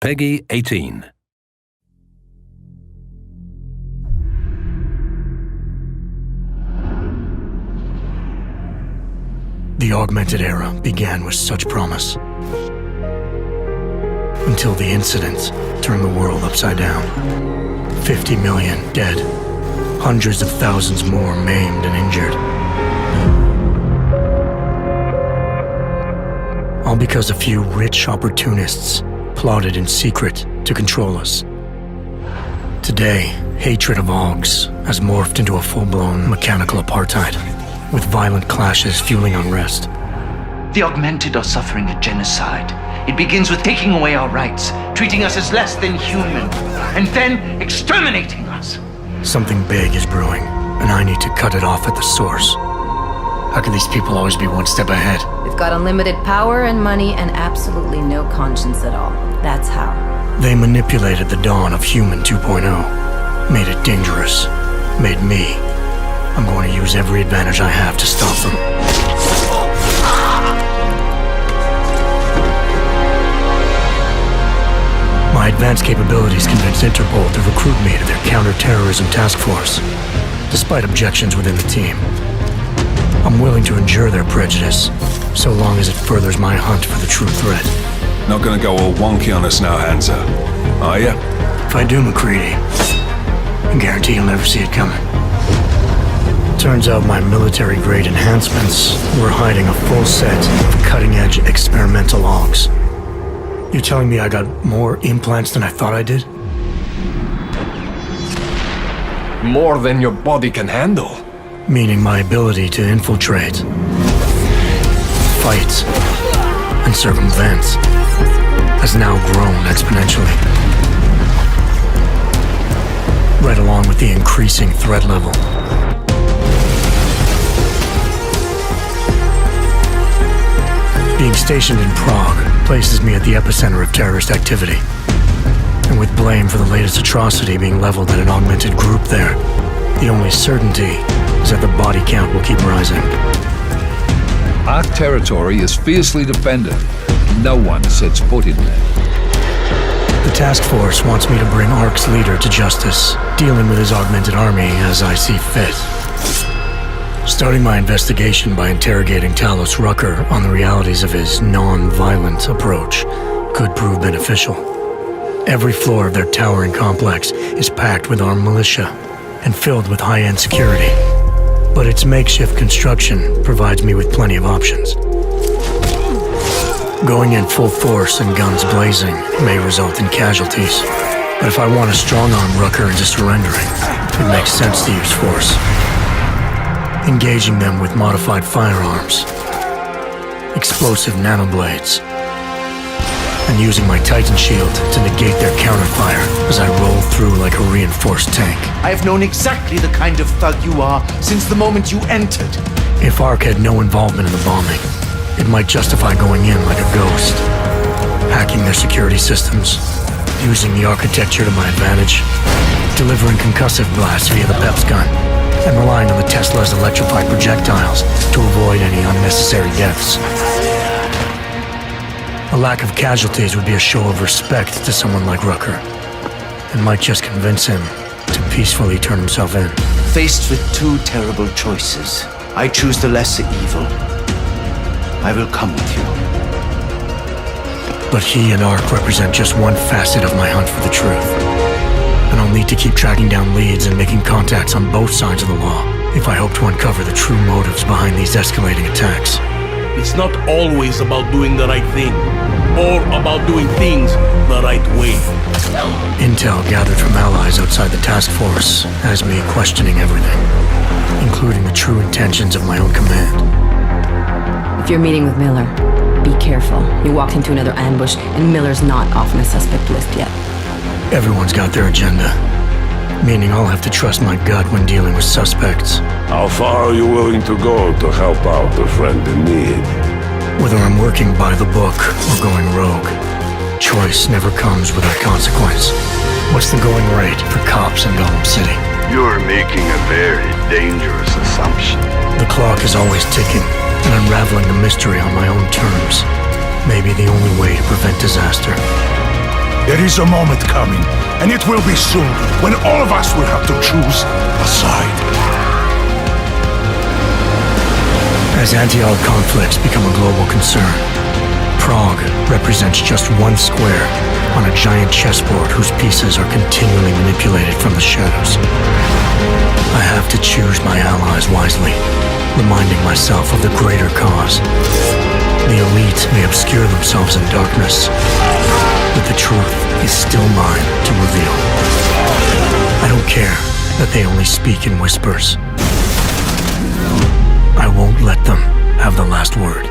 Peggy 18. The augmented era began with such promise. Until the incident turned the world upside down. 50 million dead. Hundreds of thousands more maimed and injured. All because a few rich opportunists plotted in secret to control us. Today, hatred of Augs has morphed into a full-blown mechanical apartheid, with violent clashes fueling unrest. The augmented are suffering a genocide. It begins with taking away our rights, treating us as less than human, and then exterminating us. Something big is brewing, and I need to cut it off at the source. How can these people always be one step ahead? They've got unlimited power and money and absolutely no conscience at all. That's how. They manipulated the dawn of Human 2.0, made it dangerous, made me. I'm going to use every advantage I have to stop them. My advanced capabilities convinced Interpol to recruit me to their counter-terrorism task force, despite objections within the team. I'm willing to endure their prejudice, so long as it furthers my hunt for the true threat. Not gonna go all wonky on us now, Hansa, are ya? If I do, McCready, I guarantee you'll never see it coming. Turns out my military-grade enhancements were hiding a full set of cutting-edge experimental Augs. You're telling me I got more implants than I thought I did? More than your body can handle. Meaning my ability to infiltrate, fight, and circumvent has now grown exponentially. Right along with the increasing threat level. Being stationed in Prague places me at the epicenter of terrorist activity. And with blame for the latest atrocity being leveled at an augmented group there, the only certainty is that the body count will keep rising. Our territory is fiercely defended. No one sets foot in there. The task force wants me to bring ARC's leader to justice, dealing with his augmented army as I see fit. Starting my investigation by interrogating Talos Rucker on the realities of his non-violent approach could prove beneficial. Every floor of their towering complex is packed with armed militia and filled with high-end security. But its makeshift construction provides me with plenty of options. Going in full force and guns blazing may result in casualties. But if I want to strong-arm Rucker into surrendering, it makes sense to use force. Engaging them with modified firearms, explosive nanoblades, and using my Titan shield to negate their counterfire as I roll through like a reinforced tank. I have known exactly the kind of thug you are since the moment you entered. If ARC had no involvement in the bombing, it might justify going in like a ghost, hacking their security systems, using the architecture to my advantage, delivering concussive blasts via the PEPS gun, and relying on the Tesla's electrified projectiles to avoid any unnecessary deaths. A lack of casualties would be a show of respect to someone like Rucker, and might just convince him to peacefully turn himself in. Faced with two terrible choices, I choose the lesser evil. I will come with you. But he and ARC represent just one facet of my hunt for the truth. And I'll need to keep tracking down leads and making contacts on both sides of the law if I hope to uncover the true motives behind these escalating attacks. It's not always about doing the right thing, or about doing things the right way. Intel gathered from allies outside the task force has me questioning everything, including the true intentions of my own command. If you're meeting with Miller, be careful. You walked into another ambush, and Miller's not off my suspect list yet. Everyone's got their agenda, meaning I'll have to trust my gut when dealing with suspects. How far are you willing to go to help out a friend in need? Whether I'm working by the book or going rogue, choice never comes without consequence. What's the going rate for cops in Gotham City? You're making a very dangerous assumption. The clock is always ticking, and unraveling the mystery on my own terms may be the only way to prevent disaster. There is a moment coming, and it will be soon, when all of us will have to choose a side. As anti-Arg conflicts become a global concern, Prague represents just one square on a giant chessboard whose pieces are continually manipulated from the shadows. I have to choose my allies wisely, reminding myself of the greater cause. The elite may obscure themselves in darkness, but the truth is still mine to reveal. I don't care that they only speak in whispers. I won't let them have the last word.